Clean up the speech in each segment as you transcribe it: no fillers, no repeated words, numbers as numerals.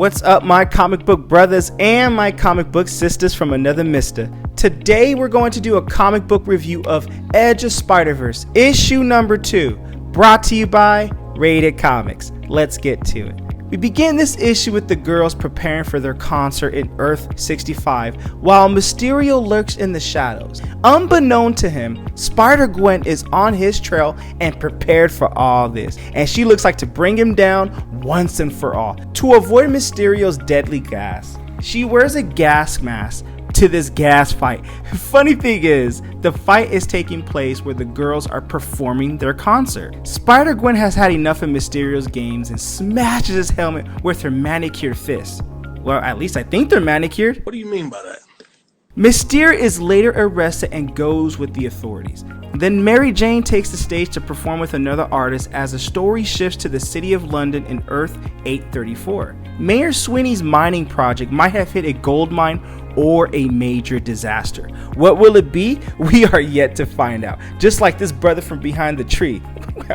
What's up, my comic book brothers and my comic book sisters from another mister? Today we're going to do a comic book review of Edge of Spider-Verse, issue number 2, brought to you by Rated Comics. Let's get to it. We begin this issue with the girls preparing for their concert in Earth 65 while Mysterio lurks in the shadows. Unbeknown to him, Spider-Gwen is on his trail and prepared for all this, and she looks like to bring him down once and for all. To avoid Mysterio's deadly gas, she wears a gas mask to this gas fight. Funny thing is, the fight is taking place where the girls are performing their concert. Spider-Gwen has had enough of Mysterio's games and smashes his helmet with her manicured fists. Well, at least I think they're manicured. What do you mean by that? Mysterio is later arrested and goes with the authorities. Then Mary Jane takes the stage to perform with another artist as the story shifts to the city of London in Earth 834. Mayor Sweeney's mining project might have hit a gold mine or a major disaster. What will it be? We are yet to find out. Just like this brother from behind the tree.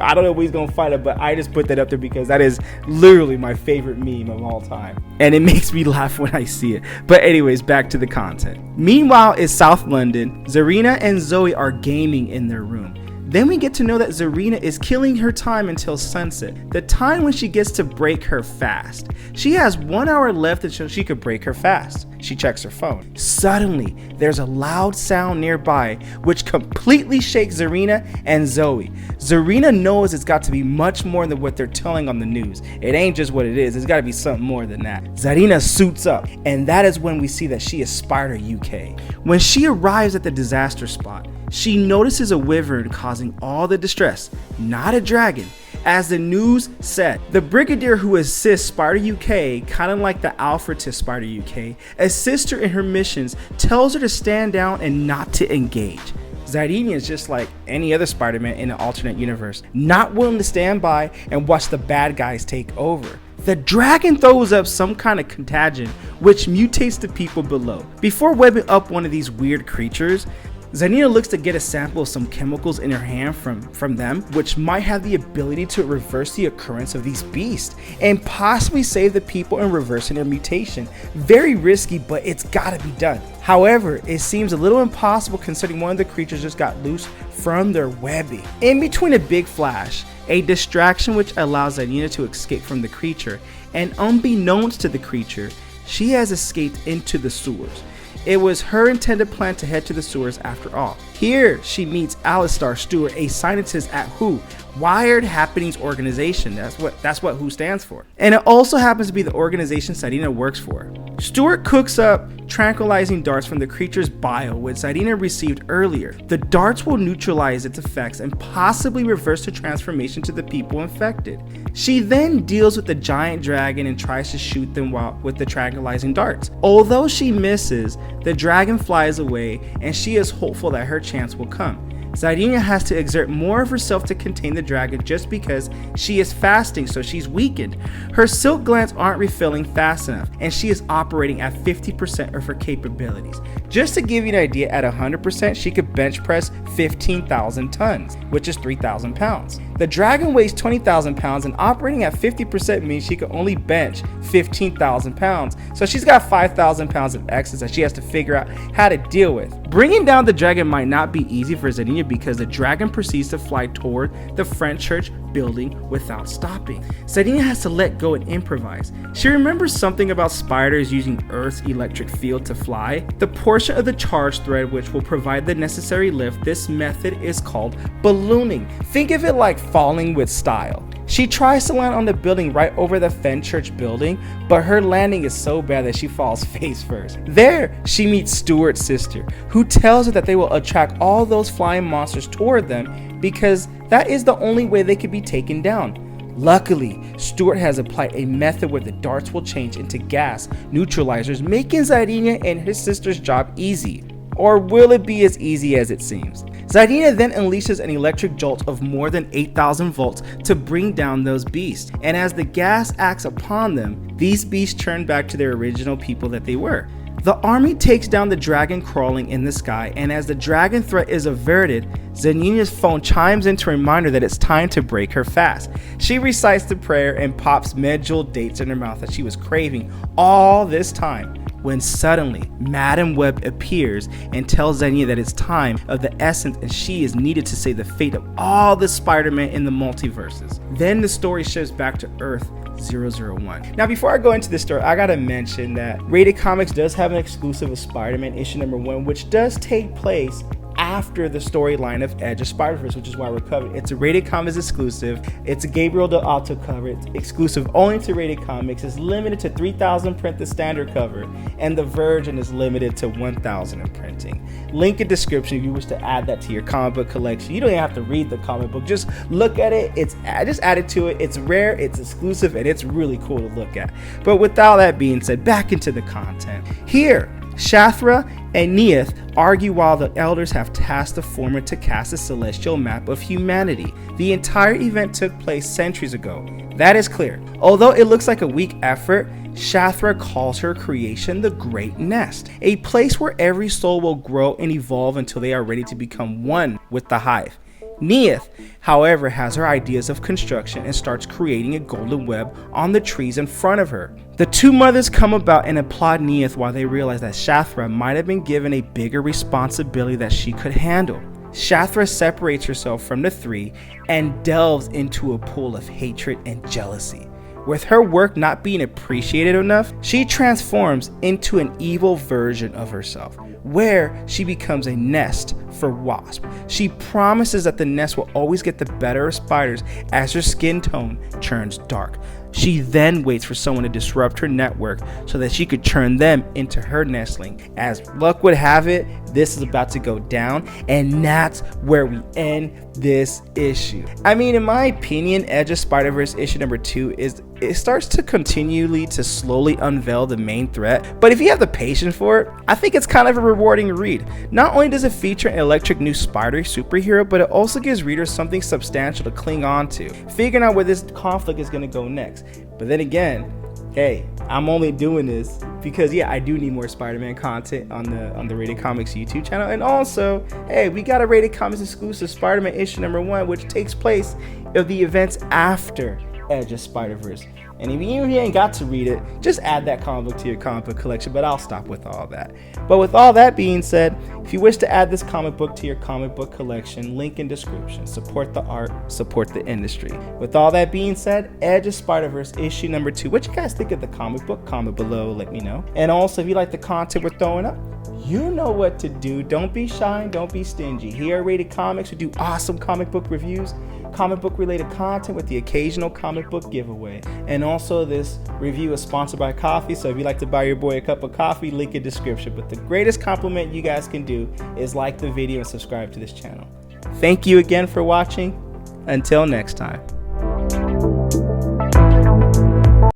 I don't know if he's gonna find it, but I just put that up there because that is literally my favorite meme of all time. And it makes me laugh when I see it. But anyways, back to the content. Meanwhile, in South London, Zarina and Zoe are gaming in their room. Then we get to know that Zarina is killing her time until sunset, the time when she gets to break her fast. She has 1 hour left until she could break her fast. She checks her phone. Suddenly, there's a loud sound nearby, which completely shakes Zarina and Zoe. Zarina knows it's got to be much more than what they're telling on the news. It ain't just what it is, it's got to be something more than that. Zarina suits up, and that is when we see that she is Spider UK. When she arrives at the disaster spot, she notices a wyvern causing all the distress, not a dragon. As the news said, the Brigadier who assists Spider UK, kind of like the Alfred to Spider UK, assists her in her missions, tells her to stand down and not to engage. Zarina is just like any other Spider-Man in an alternate universe, not willing to stand by and watch the bad guys take over. The dragon throws up some kind of contagion which mutates the people below. Before webbing up one of these weird creatures, Zarina looks to get a sample of some chemicals in her hand from them, which might have the ability to reverse the occurrence of these beasts and possibly save the people in reversing their mutation. Very risky, but it's gotta be done. However, it seems a little impossible considering one of the creatures just got loose from their webbing. In between a big flash, a distraction which allows Zarina to escape from the creature, and unbeknownst to the creature, she has escaped into the sewers. It was her intended plan to head to the sewers after all. Here, she meets Alistair Stewart, a scientist at WHO, Wired Happenings Organization. That's what WHO stands for. And it also happens to be the organization Zarina works for. Stewart cooks up tranquilizing darts from the creature's bio, which Zarina received earlier. The darts will neutralize its effects and possibly reverse the transformation to the people infected. She then deals with the giant dragon and tries to shoot them with the tranquilizing darts. Although she misses, the dragon flies away and she is hopeful that her chance will come. Zarina has to exert more of herself to contain the dragon just because she is fasting, so she's weakened. Her silk glands aren't refilling fast enough, and she is operating at 50% of her capabilities. Just to give you an idea, at 100%, she could bench press 15,000 tons, which is 3,000 pounds. The dragon weighs 20,000 pounds, and operating at 50% means she could only bench 15,000 pounds. So she's got 5,000 pounds of excess that she has to figure out how to deal with. Bringing down the dragon might not be easy for Zarina because the dragon proceeds to fly toward the French church building without stopping. Zarina has to let go and improvise. She remembers something about spiders using Earth's electric field to fly. The portion of the charge thread which will provide the necessary lift, this method is called ballooning. Think of it like falling with style. She tries to land on the building right over the Fen Church building, but her landing is so bad that she falls face first. There, she meets Stewart's sister, who tells her that they will attract all those flying monsters toward them because that is the only way they could be taken down. Luckily, Stewart has applied a method where the darts will change into gas neutralizers, making Zarina and his sister's job easy. Or will it be as easy as it seems? Zarina then unleashes an electric jolt of more than 8,000 volts to bring down those beasts, and as the gas acts upon them, these beasts turn back to their original people that they were. The army takes down the dragon crawling in the sky, and as the dragon threat is averted, Zenya's phone chimes in to remind her that it's time to break her fast. She recites the prayer and pops medjool dates in her mouth that she was craving all this time, when suddenly Madam Web appears and tells Zenya that it's time of the essence and she is needed to save the fate of all the Spider-Man in the multiverses. Then the story shifts back to Earth 001. Now before I go into this story, I gotta mention that Rated Comics does have an exclusive of Spider-Man issue number 1, which does take place after the storyline of Edge of Spider-Verse, which is why we're covering. It's a Rated Comics exclusive. It's a Gabriel Del Alto cover. It's exclusive only to Rated Comics. It's limited to 3,000 print, the standard cover, and the Virgin is limited to 1,000 in printing. Link in description if you wish to add that to your comic book collection. You don't even have to read the comic book. Just look at it. Just add it to it. It's rare, it's exclusive, and it's really cool to look at. But with all that being said, back into the content. Here, Shathra and Neith argue while the elders have tasked the former to cast a celestial map of humanity. The entire event took place centuries ago. That is clear. Although it looks like a weak effort, Shathra calls her creation the Great Nest, a place where every soul will grow and evolve until they are ready to become one with the hive. Neith, however, has her ideas of construction and starts creating a golden web on the trees in front of her. The two mothers come about and applaud Neith while they realize that Shathra might have been given a bigger responsibility that she could handle. Shathra separates herself from the three and delves into a pool of hatred and jealousy. With her work not being appreciated enough, she transforms into an evil version of herself, where she becomes a nest for Wasp. She promises that the nest will always get the better of spiders as her skin tone turns dark. She then waits for someone to disrupt her network so that she could turn them into her nestling. As luck would have it, this is about to go down, and that's where we end this issue. I mean, in my opinion, Edge of Spider-Verse issue number 2 it starts to continually to slowly unveil the main threat, but if you have the patience for it, I think it's kind of a rewarding read. Not only does it feature an electric new spider superhero, but it also gives readers something substantial to cling on to, figuring out where this conflict is going to go next. But then again, hey, I'm only doing this because I do need more Spider-Man content on the Rated Comics YouTube channel. And also, hey, we got a Rated Comics exclusive Spider-Man issue number 1, which takes place of the events after Edge of Spider-Verse. And if you ain't got to read it, just add that comic book to your comic book collection, but I'll stop with all that. But with all that being said, if you wish to add this comic book to your comic book collection, link in description. Support the art, support the industry. With all that being said, Edge of Spider-Verse issue number 2. What you guys think of the comic book? Comment below, let me know. And also, if you like the content we're throwing up, you know what to do. Don't be shy and don't be stingy. Here at Rated Comics, we do awesome comic book reviews, comic book related content with the occasional comic book giveaway. And also, this review is sponsored by coffee, so if you'd like to buy your boy a cup of coffee, link in description. But the greatest compliment you guys can do is like the video and subscribe to this channel. Thank you again for watching. Until next time.